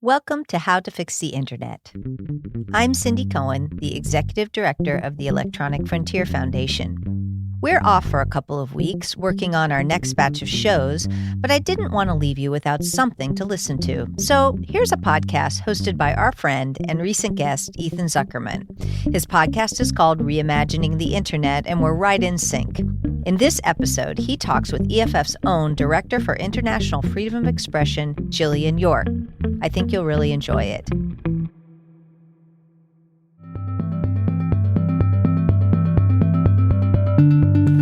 Welcome to How to Fix the Internet. I'm Cindy Cohen, the Executive Director of the Electronic Frontier Foundation. We're off for a couple of weeks working on our next batch of shows, but I didn't want to leave you without something to listen to. So here's a podcast hosted by our friend and recent guest, Ethan Zuckerman. His podcast is called Reimagining the Internet, and we're right in sync. In this episode, he talks with EFF's own Director for International Freedom of Expression, Jillian York. I think you'll really enjoy it.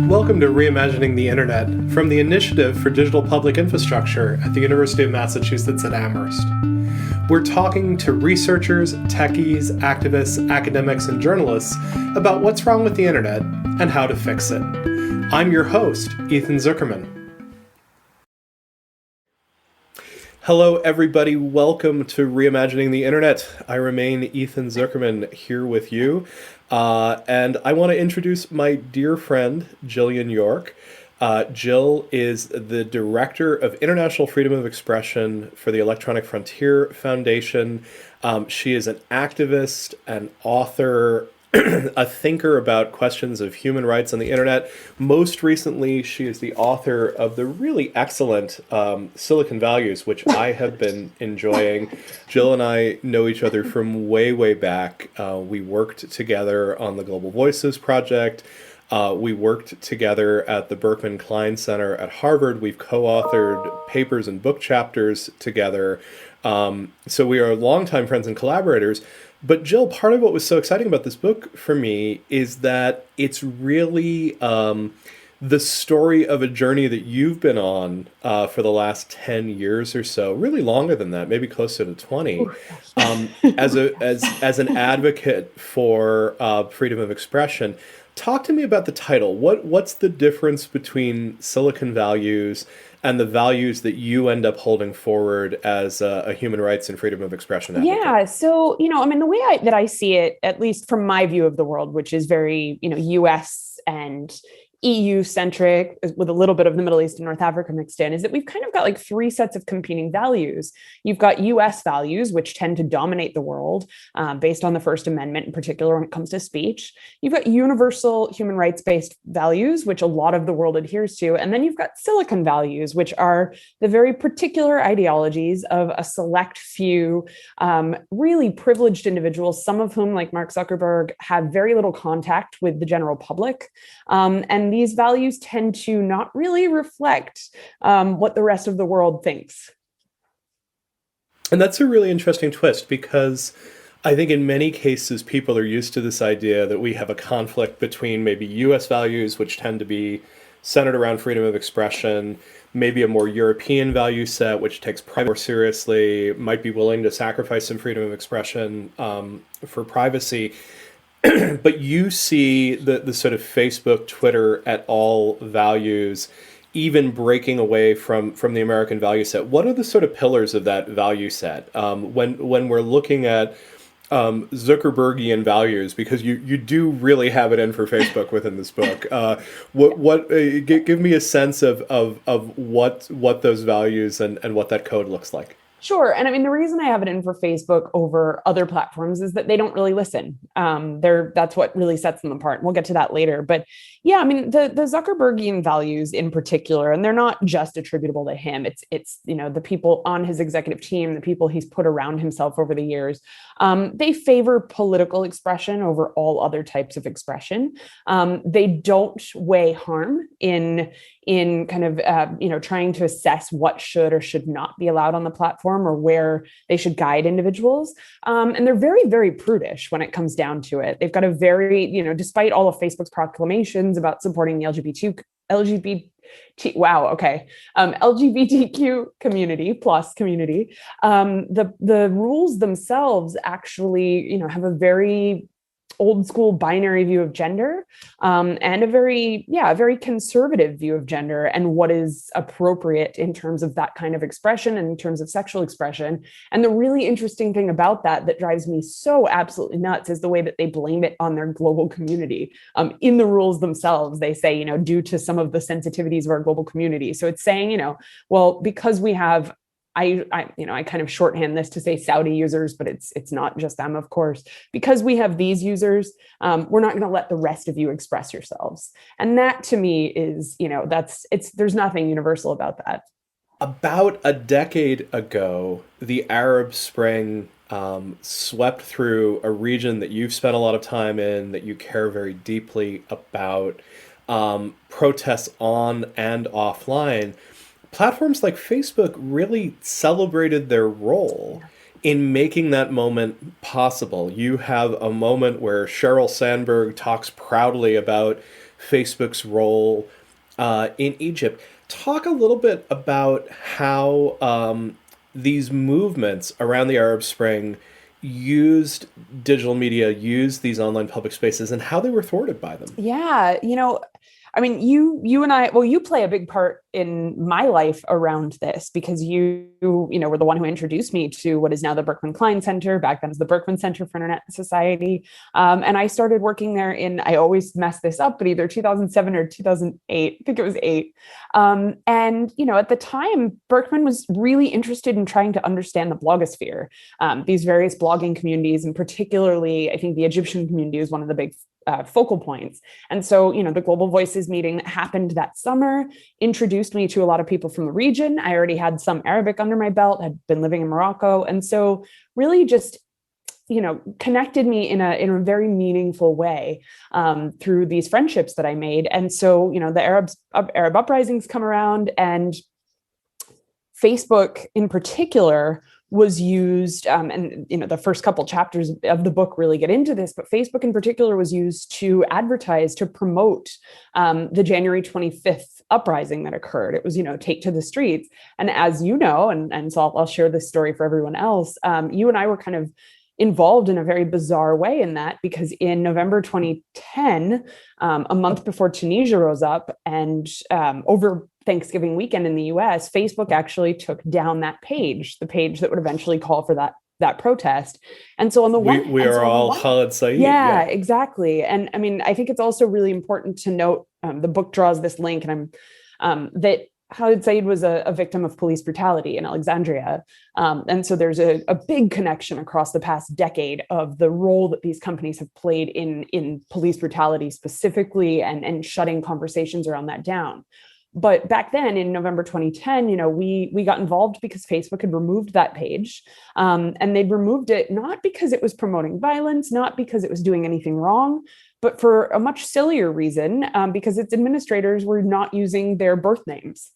Welcome to Reimagining the Internet from the Initiative for Digital Public Infrastructure at the University of Massachusetts at Amherst. We're talking to researchers, techies, activists, academics, and journalists about what's wrong with the Internet and how to fix it. I'm your host, Ethan Zuckerman. Hello, everybody. Welcome to Reimagining the Internet. I remain Ethan Zuckerman here with you. And I want to introduce my dear friend, Jillian York. Jill is the Director of International Freedom of Expression for the Electronic Frontier Foundation. She is an activist, an author, a thinker about questions of human rights on the internet. Most recently, she is the author of the really excellent Silicon Values, which I have been enjoying. Jill and I know each other from way, way back. We worked together on the Global Voices Project. We worked together at the Berkman Klein Center at Harvard. We've co-authored papers and book chapters together. So we are longtime friends and collaborators. But Jill, part of what was so exciting about this book for me is that it's really the story of a journey that you've been on for the last 10 years or so, really longer than that, maybe closer to 20, as an advocate for freedom of expression. Talk to me about the title. What's the difference between Silicon Values and the values that you end up holding forward as a human rights and freedom of expression advocate? Yeah. So, the way that I see it, at least from my view of the world, which is very, US and EU centric with a little bit of the Middle East and North Africa mixed in, is that we've kind of got like three sets of competing values. You've got US values, which tend to dominate the world based on the First Amendment, in particular when it comes to speech. You've got universal human rights-based values, which a lot of the world adheres to. And then you've got Silicon values, which are the very particular ideologies of a select few really privileged individuals, some of whom, like Mark Zuckerberg, have very little contact with the general public. And these values tend to not really reflect what the rest of the world thinks. And that's a really interesting twist, because I think in many cases, people are used to this idea that we have a conflict between maybe US values, which tend to be centered around freedom of expression, maybe a more European value set, which takes privacy more seriously, might be willing to sacrifice some freedom of expression for privacy. But you see the sort of Facebook, Twitter et al. Values even breaking away from the American value set. What are the sort of pillars of that value set? When we're looking at Zuckerbergian values, because you do really have it in for Facebook within this book. Give me a sense of what those values and what that code looks like. Sure. And the reason I have it in for Facebook over other platforms is that they don't really listen. That's what really sets them apart. We'll get to that later. But yeah, the Zuckerbergian values in particular, and they're not just attributable to him. It's the people on his executive team, the people he's put around himself over the years. They favor political expression over all other types of expression. They don't weigh harm in kind of, trying to assess what should or should not be allowed on the platform or where they should guide individuals. And they're very, very prudish when it comes down to it. They've got a very, despite all of Facebook's proclamations about supporting the LGBTQ community plus community, the rules themselves actually, have a very old school binary view of gender, and a very conservative view of gender and what is appropriate in terms of that kind of expression and in terms of sexual expression. And the really interesting thing about that drives me so absolutely nuts is the way that they blame it on their global community. In the rules themselves, they say, due to some of the sensitivities of our global community. So it's saying, well, because we have I kind of shorthand this to say Saudi users, but it's not just them, of course. Because we have these users, we're not going to let the rest of you express yourselves. And that to me is, there's nothing universal about that. About a decade ago, the Arab Spring swept through a region that you've spent a lot of time in, that you care very deeply about, protests on and offline. Platforms like Facebook really celebrated their role in making that moment possible. You have a moment where Sheryl Sandberg talks proudly about Facebook's role in Egypt. Talk a little bit about how these movements around the Arab Spring used digital media, used these online public spaces, and how they were thwarted by them. Yeah, I mean, you and I, well, you play a big part in my life around this because you were the one who introduced me to what is now the Berkman Klein Center. Back then, it was the Berkman Center for Internet Society, and I started working there I always mess this up, but either 2007 or 2008. I think it was eight. And at the time, Berkman was really interested in trying to understand the blogosphere, these various blogging communities, and particularly, I think the Egyptian community is one of the big focal points. And so, the Global Voices meeting that happened that summer introduced me to a lot of people from the region. I already had some Arabic under my belt, had been living in Morocco. And so really just, connected me in a very meaningful way through these friendships that I made. And so, the Arab uprisings come around, and Facebook in particular was used, and the first couple chapters of the book really get into this, but Facebook in particular was used to advertise, to promote the January 25th uprising that occurred. It was, take to the streets. And as you know, and so I'll share this story for everyone else, you and I were kind of involved in a very bizarre way in that, because in November 2010, a month before Tunisia rose up, and over Thanksgiving weekend in the US, Facebook actually took down that page, the page that would eventually call for that protest. And so on the we are all Khaled Said. Yeah, exactly. And I mean, I think it's also really important to note, the book draws this link, and that Khaled Said was a victim of police brutality in Alexandria. And so there's a big connection across the past decade of the role that these companies have played in police brutality specifically, and shutting conversations around that down. But back then in November 2010, we got involved because Facebook had removed that page. And they'd removed it not because it was promoting violence, not because it was doing anything wrong, but for a much sillier reason, because its administrators were not using their birth names.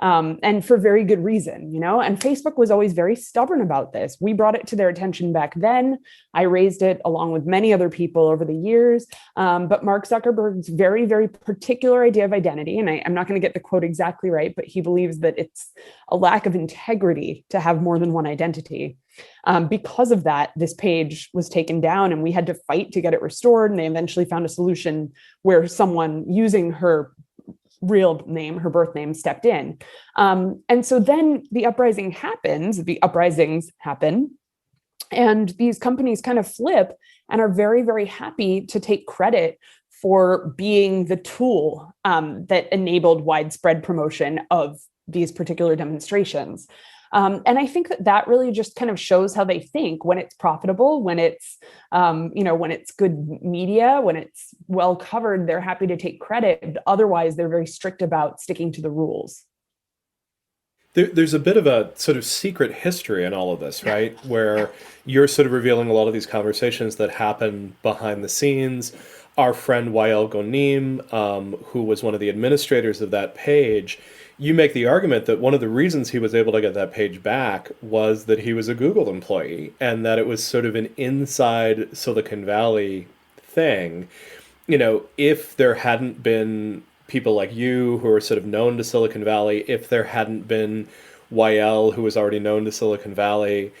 And for very good reason, and Facebook was always very stubborn about this. We brought it to their attention back then. I raised it along with many other people over the years. But Mark Zuckerberg's very, very particular idea of identity, and I'm not going to get the quote exactly right, but he believes that it's a lack of integrity to have more than one identity. Because of that, this page was taken down, and we had to fight to get it restored. And they eventually found a solution where someone using her real name, her birth name, stepped in. And so then the uprisings happen, and these companies kind of flip and are very, very happy to take credit for being the tool that enabled widespread promotion of these particular demonstrations. And I think that really just kind of shows how they think when it's profitable, when it's, when it's good media, when it's well covered, they're happy to take credit. Otherwise, they're very strict about sticking to the rules. There's a bit of a sort of secret history in all of this, right? Where you're sort of revealing a lot of these conversations that happen behind the scenes. Our friend Wael Ghonim, who was one of the administrators of that page, you make the argument that one of the reasons he was able to get that page back was that he was a Google employee, and that it was sort of an inside Silicon Valley thing. If there hadn't been people like you who are sort of known to Silicon Valley, if there hadn't been Wael, who was already known to Silicon Valley,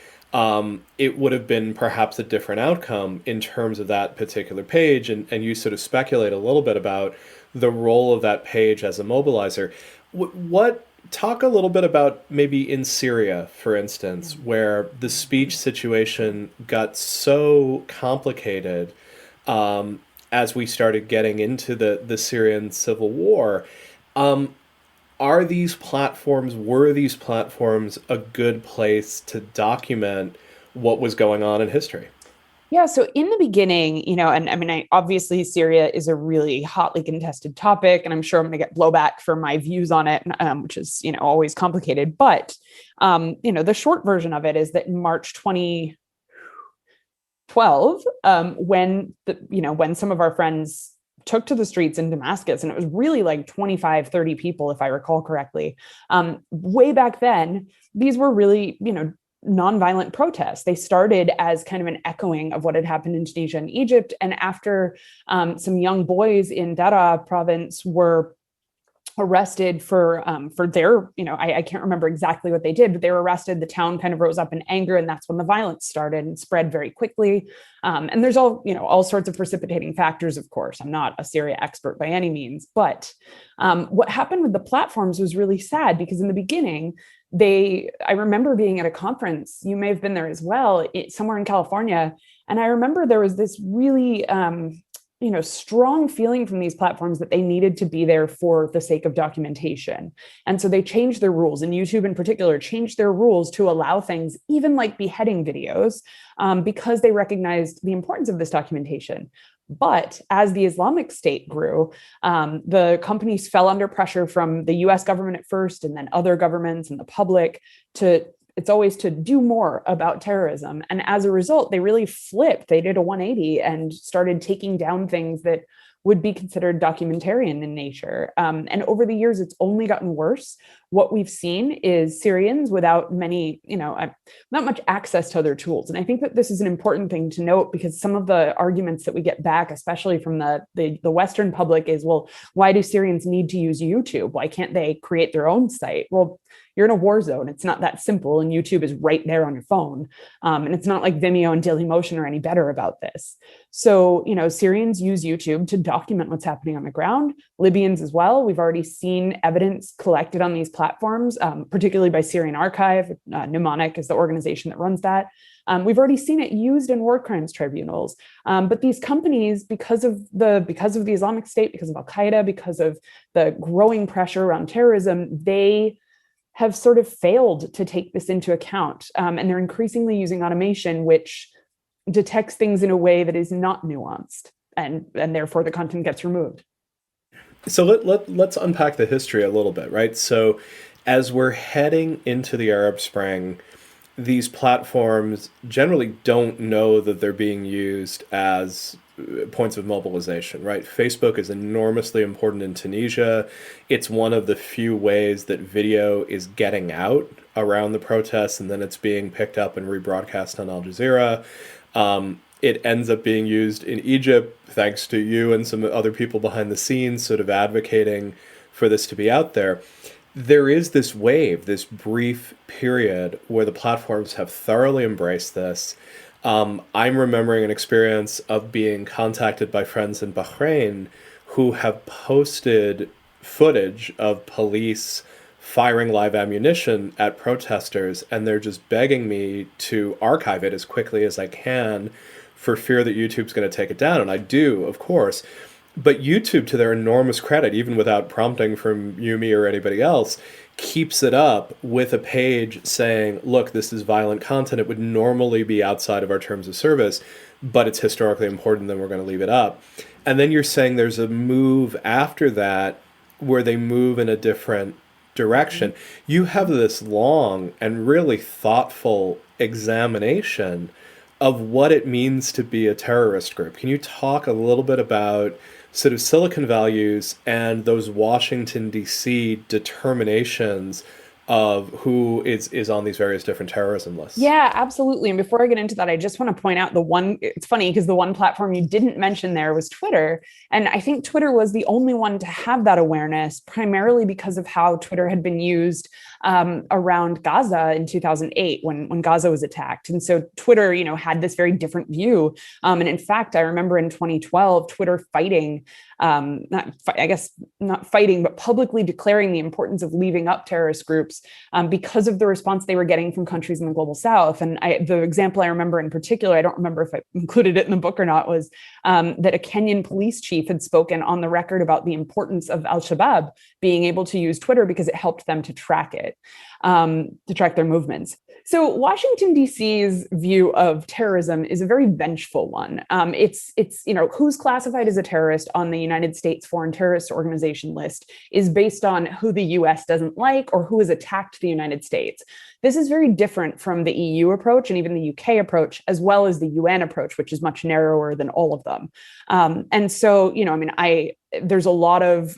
it would have been perhaps a different outcome in terms of that particular page. And you sort of speculate a little bit about the role of that page as a mobilizer. Talk a little bit about maybe in Syria, for instance, where the speech situation got so complicated as we started getting into the Syrian civil war. were these platforms a good place to document what was going on in history? Yeah, so in the beginning, and I mean, obviously Syria is a really hotly contested topic, and I'm sure I'm going to get blowback for my views on it, which is, always complicated. But, the short version of it is that in March 2012, when some of our friends took to the streets in Damascus, and it was really like 25, 30 people, if I recall correctly, way back then, these were really, nonviolent protests. They started as kind of an echoing of what had happened in Tunisia and Egypt. And after some young boys in Daraa province were arrested for their, I can't remember exactly what they did, but they were arrested. The town kind of rose up in anger, and that's when the violence started and spread very quickly. And there's all sorts of precipitating factors, of course. I'm not a Syria expert by any means, but what happened with the platforms was really sad, because in the beginning, I remember being at a conference, you may have been there as well, somewhere in California. And I remember there was this really, strong feeling from these platforms that they needed to be there for the sake of documentation. And so they changed their rules, and YouTube in particular changed their rules to allow things, even like beheading videos, because they recognized the importance of this documentation. But as the Islamic State grew, the companies fell under pressure from the US government at first, and then other governments and the public it's always to do more about terrorism. And as a result, they really flipped. They did a 180 and started taking down things that would be considered documentarian in nature. And over the years, it's only gotten worse. What we've seen is Syrians without not much access to other tools. And I think that this is an important thing to note, because some of the arguments that we get back, especially from the Western public, is, well, why do Syrians need to use YouTube? Why can't they create their own site? Well, you're in a war zone. It's not that simple. And YouTube is right there on your phone. And it's not like Vimeo and Dailymotion are any better about this. So, Syrians use YouTube to document what's happening on the ground. Libyans as well. We've already seen evidence collected on these platforms, particularly by Syrian Archive. Mnemonic is the organization that runs that. We've already seen it used in war crimes tribunals. But these companies, because of the Islamic State, because of Al-Qaeda, because of the growing pressure around terrorism, they have sort of failed to take this into account. And they're increasingly using automation, which detects things in a way that is not nuanced, and therefore the content gets removed. So let's unpack the history a little bit, right? So as we're heading into the Arab Spring, these platforms generally don't know that they're being used as points of mobilization, right? Facebook is enormously important in Tunisia. It's one of the few ways that video is getting out around the protests, and then it's being picked up and rebroadcast on Al Jazeera. It ends up being used in Egypt, thanks to you and some other people behind the scenes sort of advocating for this to be out there. There is this wave, this brief period where the platforms have thoroughly embraced this. I'm remembering an experience of being contacted by friends in Bahrain who have posted footage of police firing live ammunition at protesters, and they're just begging me to archive it as quickly as I can for fear that YouTube's going to take it down. And I do, of course. But YouTube, to their enormous credit, even without prompting from you, me, or anybody else, keeps it up with a page saying, look, this is violent content. It would normally be outside of our terms of service, but it's historically important, then we're going to leave it up. And then you're saying there's a move after that where they move in a different direction. You have this long and really thoughtful examination of what it means to be a terrorist group. Can you talk a little bit about sort of Silicon values and those Washington, D.C. determinations of who is on these various different terrorism lists? Yeah, absolutely. And before I get into that, I just want to point out it's funny because the one platform you didn't mention there was Twitter. And I think Twitter was the only one to have that awareness, primarily because of how Twitter had been used around Gaza in 2008 when Gaza was attacked. And so Twitter, had this very different view. And in fact, I remember in 2012, Twitter fighting, not fighting, but publicly declaring the importance of leaving up terrorist groups because of the response they were getting from countries in the global south. And the example I remember in particular, I don't remember if I included it in the book or not, was that a Kenyan police chief had spoken on the record about the importance of al-Shabaab being able to use Twitter because it helped them to track their movements. So Washington, D.C.'s view of terrorism is a very vengeful one. It's who's classified as a terrorist on the United States Foreign Terrorist Organization list is based on who the U.S. doesn't like or who has attacked the United States. This is very different from the EU approach and even the UK approach, as well as the UN approach, which is much narrower than all of them. And so, there's a lot of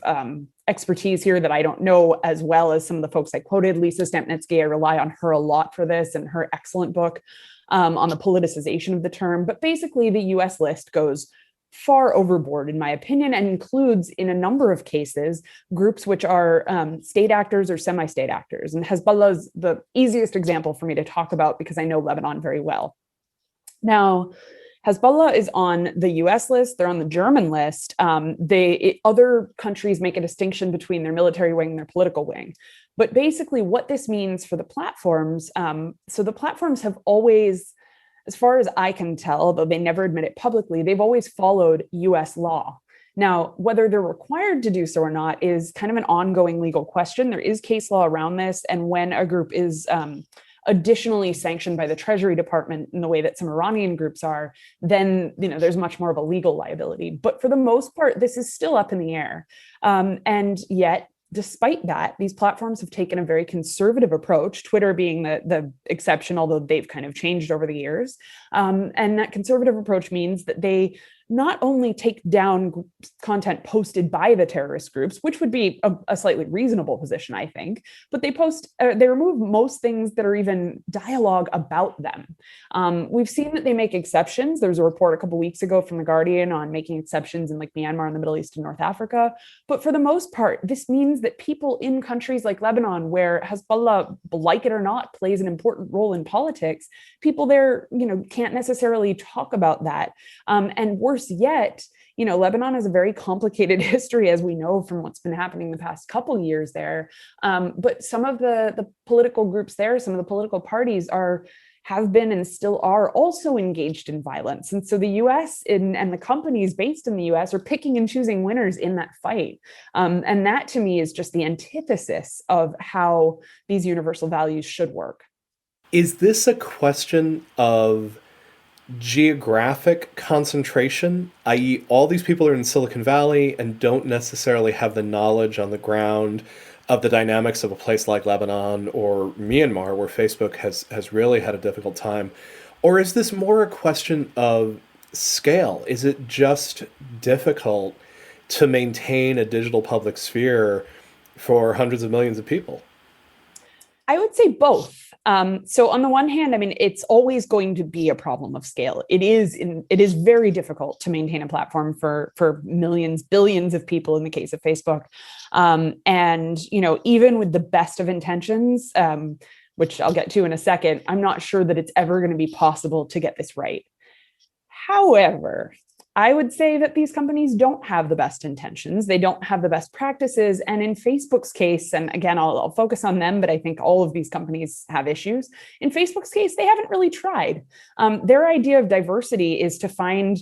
expertise here that I don't know as well as some of the folks I quoted. Lisa Stempnitzky, I rely on her a lot for this and her excellent book on the politicization of the term. But basically, the US list goes far overboard, in my opinion, and includes, in a number of cases, groups which are state actors or semi-state actors. And Hezbollah is the easiest example for me to talk about because I know Lebanon very well. Now, Hezbollah is on the US list, they're on the German list. Other countries make a distinction between their military wing and their political wing. But basically what this means for the platforms, so the platforms have always, as far as I can tell, though they never admit it publicly, they've always followed US law. Now, whether they're required to do so or not is kind of an ongoing legal question. There is case law around this, and when a group is additionally sanctioned by the Treasury Department in the way that some Iranian groups are, then there's much more of a legal liability. But for the most part, this is still up in the air. And yet, despite that, these platforms have taken a very conservative approach, Twitter being the exception, although they've kind of changed over the years. And that conservative approach means that they not only take down content posted by the terrorist groups, which would be a slightly reasonable position, I think, but they remove most things that are even dialogue about them. We've seen that they make exceptions. There was a report a couple of weeks ago from The Guardian on making exceptions in Myanmar and the Middle East and North Africa. But for the most part, this means that people in countries like Lebanon, where Hezbollah, like it or not, plays an important role in politics, people there, can't necessarily talk about that. And worse yet, Lebanon has a very complicated history, as we know from what's been happening the past couple of years there. But some of the political groups there, some of the political parties have been and still are also engaged in violence. And so the US and the companies based in the US are picking and choosing winners in that fight. And that to me is just the antithesis of how these universal values should work. Is this a question of geographic concentration, i.e., all these people are in Silicon Valley and don't necessarily have the knowledge on the ground of the dynamics of a place like Lebanon or Myanmar, where Facebook has really had a difficult time? Or is this more a question of scale? Is it just difficult to maintain a digital public sphere for hundreds of millions of people? I would say both. So on the one hand, it's always going to be a problem of scale. It is very difficult to maintain a platform for millions, billions of people in the case of Facebook. And, even with the best of intentions, which I'll get to in a second, I'm not sure that it's ever going to be possible to get this right. However, I would say that these companies don't have the best intentions. They don't have the best practices. And in Facebook's case, and again, I'll focus on them, but I think all of these companies have issues. In Facebook's case, they haven't really tried. Their idea of diversity is to find,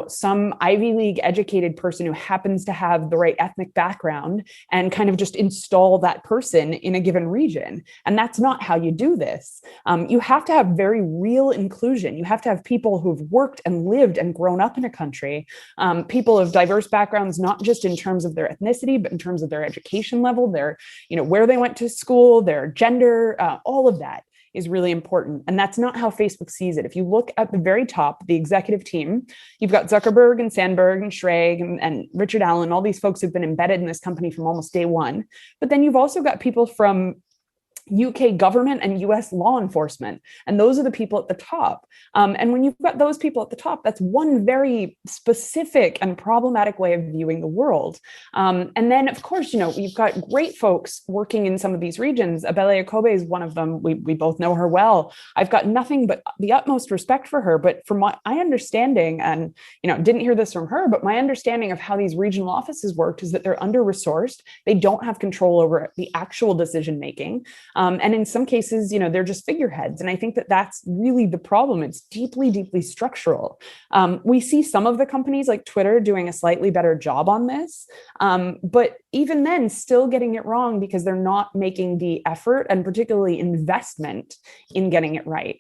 some Ivy League educated person who happens to have the right ethnic background and kind of just install that person in a given region. And that's not how you do this. You have to have very real inclusion. You have to have people who've worked and lived and grown up in a country, people of diverse backgrounds, not just in terms of their ethnicity, but in terms of their education level, their, where they went to school, their gender, all of that is really important. And that's not how Facebook sees it. If you look at the very top, the executive team, you've got Zuckerberg and Sandberg and Schrage and Richard Allen, all these folks who've been embedded in this company from almost day one. But then you've also got people from UK government and US law enforcement. And those are the people at the top. And when you've got those people at the top, that's one very specific and problematic way of viewing the world. And then, of course, you've got great folks working in some of these regions. Abele Akobe is one of them. We both know her well. I've got nothing but the utmost respect for her. But from my understanding, and didn't hear this from her, but my understanding of how these regional offices worked is that they're under-resourced. They don't have control over the actual decision making. And in some cases, they're just figureheads. And I think that that's really the problem. It's deeply, deeply structural. We see some of the companies like Twitter doing a slightly better job on this. But even then, still getting it wrong because they're not making the effort and particularly investment in getting it right.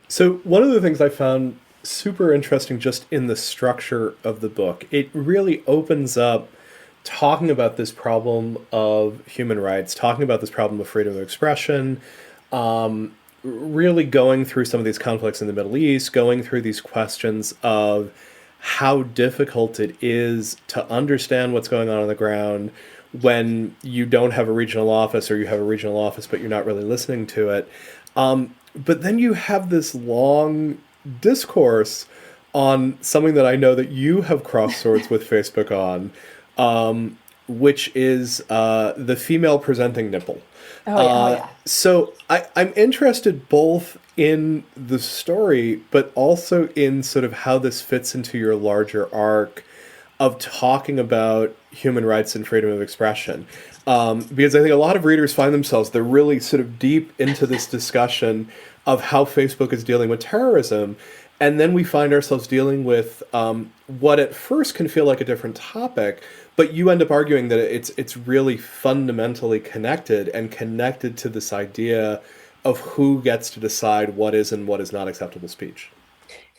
So one of the things I found super interesting just in the structure of the book, it really opens up talking about this problem of human rights, talking about this problem of freedom of expression, really going through some of these conflicts in the Middle East, going through these questions of how difficult it is to understand what's going on the ground when you don't have a regional office, or you have a regional office but you're not really listening to it. But then you have this long discourse on something that I know that you have crossed swords with Facebook on, which is the female presenting nipple. Yeah. So I'm interested both in the story, but also in sort of how this fits into your larger arc of talking about human rights and freedom of expression. Because I think a lot of readers find themselves, they're really sort of deep into this discussion of how Facebook is dealing with terrorism. And then we find ourselves dealing with what at first can feel like a different topic, but you end up arguing that it's really fundamentally connected to this idea of who gets to decide what is and what is not acceptable speech.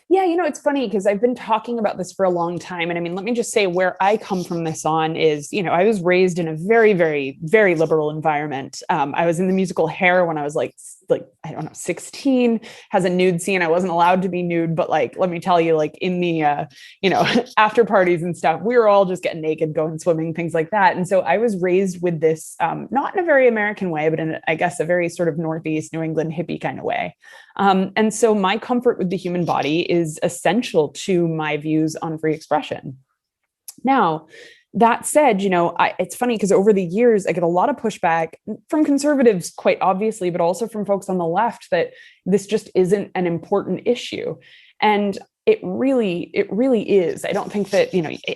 Yeah, it's funny because I've been talking about this for a long time. And I mean, let me just say where I come from this on is, I was raised in a very, very, very liberal environment. I was in the musical Hair when I was like, I don't know, 16, has a nude scene. I wasn't allowed to be nude, but let me tell you, in the, after parties and stuff, we were all just getting naked, going swimming, things like that. And so I was raised with this, not in a very American way, but in, I guess, a very sort of Northeast New England hippie kind of way. And so my comfort with the human body is essential to my views on free expression. Now, that said, it's funny because over the years, I get a lot of pushback from conservatives, quite obviously, but also from folks on the left that this just isn't an important issue. And it really is. I don't think that,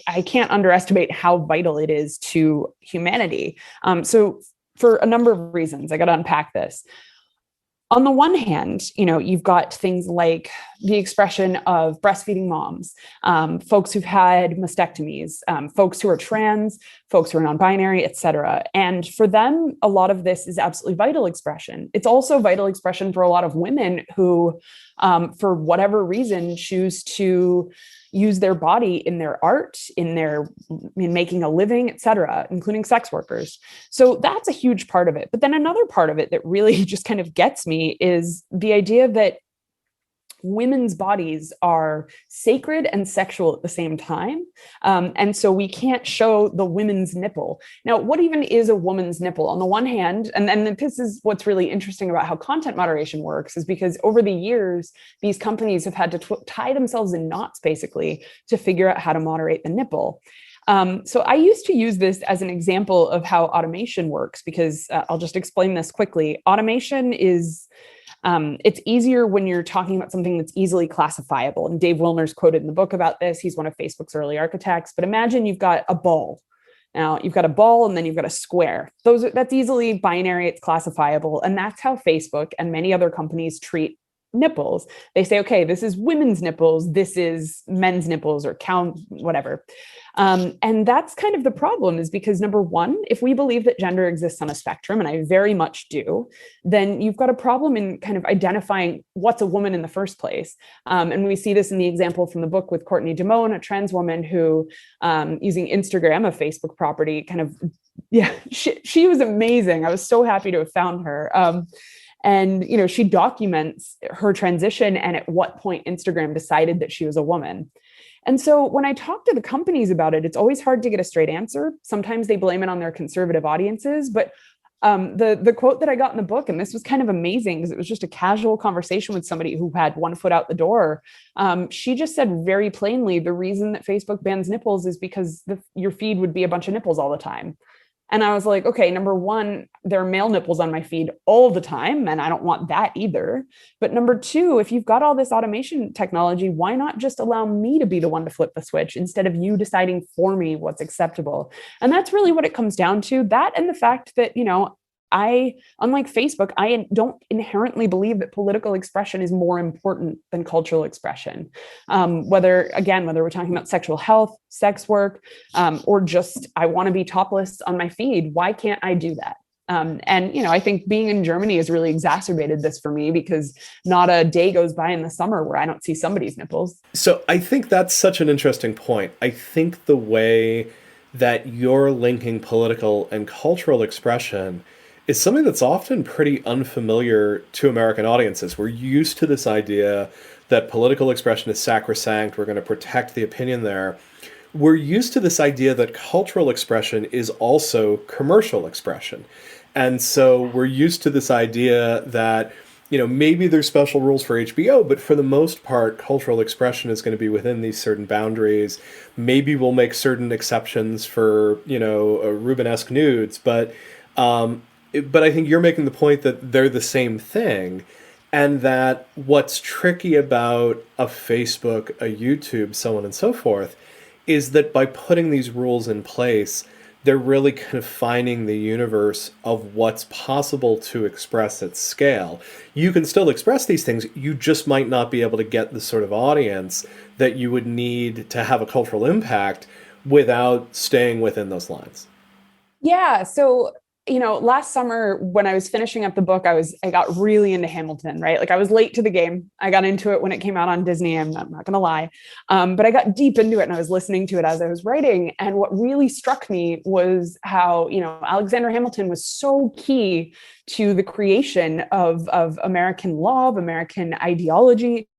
I can't underestimate how vital it is to humanity. So for a number of reasons, I got to unpack this. On the one hand, you've got things like the expression of breastfeeding moms, folks who've had mastectomies, folks who are trans, folks who are non-binary, et cetera. And for them, a lot of this is absolutely vital expression. It's also vital expression for a lot of women who, for whatever reason, choose to use their body in their art, in making a living, et cetera, including sex workers. So that's a huge part of it. But then another part of it that really just kind of gets me is the idea that women's bodies are sacred and sexual at the same time. And so we can't show the women's nipple. Now, what even is a woman's nipple? On the one hand, and this is what's really interesting about how content moderation works, is because over the years, these companies have had to tie themselves in knots, basically, to figure out how to moderate the nipple. So I used to use this as an example of how automation works, because I'll just explain this quickly. Automation is it's easier when you're talking about something that's easily classifiable. And Dave Wilner's quoted in the book about this. He's one of Facebook's early architects. But imagine you've got a ball. Now you've got a ball and then you've got a square. That's easily binary. It's classifiable. And that's how Facebook and many other companies treat nipples. They say, okay, this is women's nipples. This is men's nipples, or count, whatever. And that's kind of the problem, is because, number one, if we believe that gender exists on a spectrum, and I very much do, then you've got a problem in kind of identifying what's a woman in the first place. And we see this in the example from the book with Courtney Damone, a trans woman who, using Instagram, a Facebook property, she was amazing. I was so happy to have found her. And, she documents her transition and at what point Instagram decided that she was a woman. And so when I talk to the companies about it, it's always hard to get a straight answer. Sometimes they blame it on their conservative audiences, but The quote that I got in the book, and this was kind of amazing because it was just a casual conversation with somebody who had one foot out the door. She just said very plainly, the reason that Facebook bans nipples is because your feed would be a bunch of nipples all the time. And I was like, okay, number one, there are male nipples on my feed all the time, and I don't want that either. But number two, if you've got all this automation technology, why not just allow me to be the one to flip the switch instead of you deciding for me what's acceptable? And that's really what it comes down to. That and the fact that, unlike Facebook, I don't inherently believe that political expression is more important than cultural expression. Whether we're talking about sexual health, sex work, or just I want to be topless on my feed, why can't I do that? I think being in Germany has really exacerbated this for me because not a day goes by in the summer where I don't see somebody's nipples. So I think that's such an interesting point. I think the way that you're linking political and cultural expression is something that's often pretty unfamiliar to American audiences. We're used to this idea that political expression is sacrosanct, we're going to protect the opinion there. We're used to this idea that cultural expression is also commercial expression. And so we're used to this idea that, maybe there's special rules for HBO, but for the most part, cultural expression is going to be within these certain boundaries. Maybe we'll make certain exceptions for, Rubenesque nudes, but I think you're making the point that they're the same thing, and that what's tricky about a Facebook, a YouTube, so on and so forth, is that by putting these rules in place, they're really confining the universe of what's possible to express at scale. You can still express these things, you just might not be able to get the sort of audience that you would need to have a cultural impact without staying within those lines. Yeah. So last summer when I was finishing up the book, I got really into Hamilton, right? Like I was late to the game. I got into it when it came out on Disney. I'm not going to lie. But I got deep into it and I was listening to it as I was writing. And what really struck me was how, Alexander Hamilton was so key to the creation of American law, of American ideology.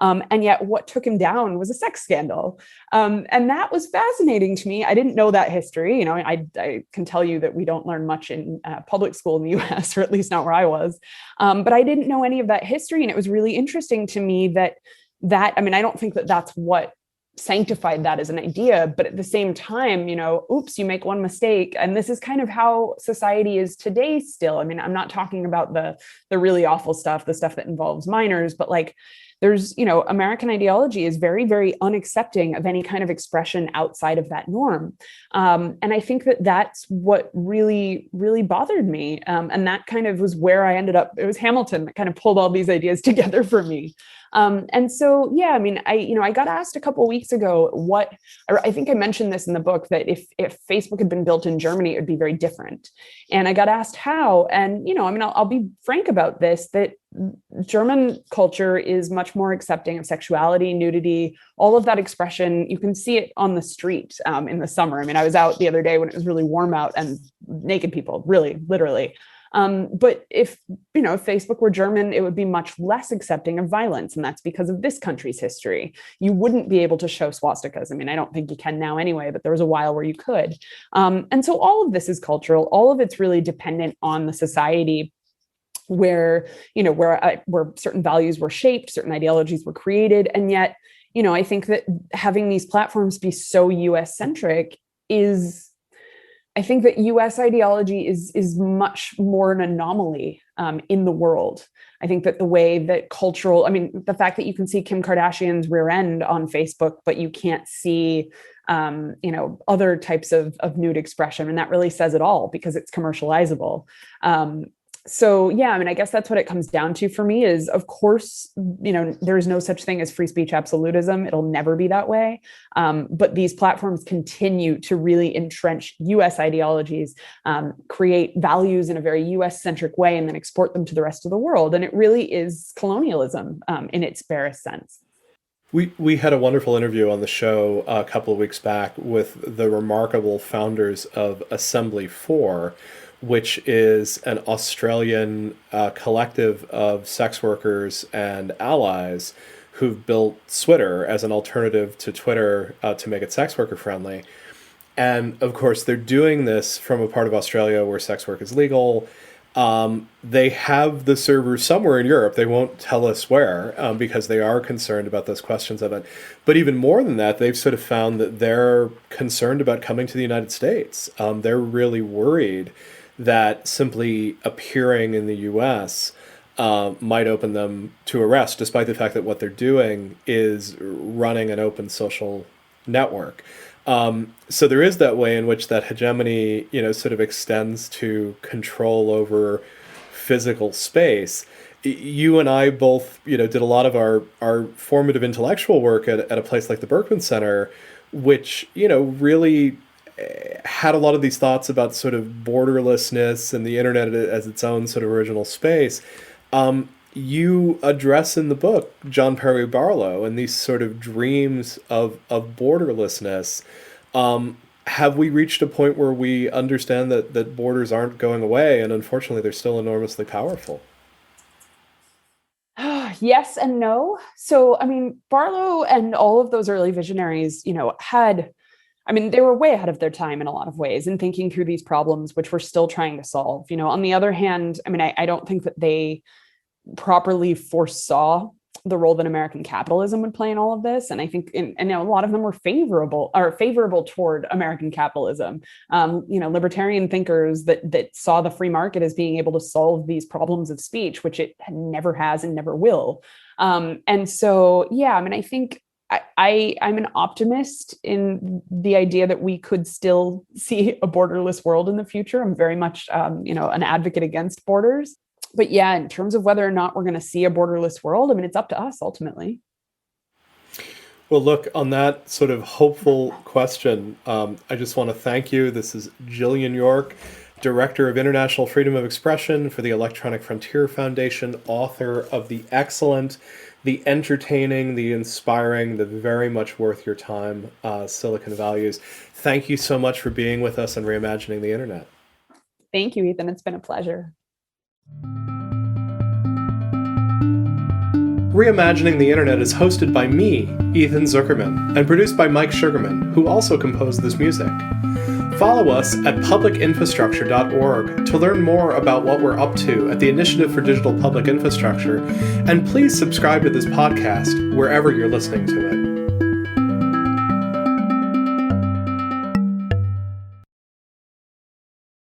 And yet what took him down was a sex scandal. And that was fascinating to me. I didn't know that history. I can tell you that we don't learn much in public school in the US, or at least not where I was. But I didn't know any of that history. And it was really interesting to me that I don't think that that's what sanctified that as an idea, but at the same time, oops, you make one mistake. And this is kind of how society is today still. I'm not talking about the really awful stuff, the stuff that involves minors, but like there's, American ideology is very, very unaccepting of any kind of expression outside of that norm. And I think that that's what really, really bothered me. And that kind of was where I ended up. It was Hamilton that kind of pulled all these ideas together for me. And so, yeah, I got asked a couple of weeks ago I think I mentioned this in the book, that if Facebook had been built in Germany, it would be very different. And I got asked how, and, I'll be frank about this, that German culture is much more accepting of sexuality, nudity, all of that expression. You can see it on the street in the summer. I was out the other day when it was really warm out and naked people, really, literally. But if Facebook were German, it would be much less accepting of violence. And that's because of this country's history. You wouldn't be able to show swastikas. I don't think you can now anyway, but there was a while where you could. And so all of this is cultural. All of it's really dependent on the society where certain values were shaped, certain ideologies were created. And yet, I think that having these platforms be so US centric I think that US ideology is much more an anomaly in the world. I think that the way that the fact that you can see Kim Kardashian's rear end on Facebook, but you can't see, other types of nude expression. And that really says it all because it's commercializable. So, yeah, I guess that's what it comes down to for me is, of course, there is no such thing as free speech absolutism. It'll never be that way. But these platforms continue to really entrench US ideologies, create values in a very US centric way, and then export them to the rest of the world. And it really is colonialism in its barest sense. We had a wonderful interview on the show a couple of weeks back with the remarkable founders of Assembly 4, which is an Australian collective of sex workers and allies who've built Twitter as an alternative to Twitter to make it sex worker friendly. And of course, they're doing this from a part of Australia where sex work is legal. They have the servers somewhere in Europe. They won't tell us where because they are concerned about those questions of it. But even more than that, they've sort of found that they're concerned about coming to the United States. They're really worried that simply appearing in the U.S. Might open them to arrest, despite the fact that what they're doing is running an open social network. So there is that way in which that hegemony, sort of extends to control over physical space. You and I both, did a lot of our formative intellectual work at a place like the Berkman Center, which, really had a lot of these thoughts about sort of borderlessness and the internet as its own sort of original space. You address in the book John Perry Barlow and these sort of dreams of borderlessness. Have we reached a point where we understand that borders aren't going away, and unfortunately they're still enormously powerful? Yes and no. So, Barlow and all of those early visionaries, they were way ahead of their time in a lot of ways in thinking through these problems, which we're still trying to solve. On the other hand, I don't think that they properly foresaw the role that American capitalism would play in all of this. And I think, and a lot of them were favorable toward American capitalism. Libertarian thinkers that saw the free market as being able to solve these problems of speech, which it never has and never will. And so, I think I'm an optimist in the idea that we could still see a borderless world in the future. I'm very much, an advocate against borders. But yeah, in terms of whether or not we're going to see a borderless world, it's up to us ultimately. Well, look, on that sort of hopeful question, I just want to thank you. This is Jillian York, Director of International Freedom of Expression for the Electronic Frontier Foundation, author of the excellent, the entertaining, the inspiring, the very much worth your time Silicon Values. Thank you so much for being with us on Reimagining the Internet. Thank you, Ethan. It's been a pleasure. Reimagining the Internet is hosted by me, Ethan Zuckerman, and produced by Mike Sugarman, who also composed this music. Follow us at publicinfrastructure.org to learn more about what we're up to at the Initiative for Digital Public Infrastructure, and please subscribe to this podcast wherever you're listening to it.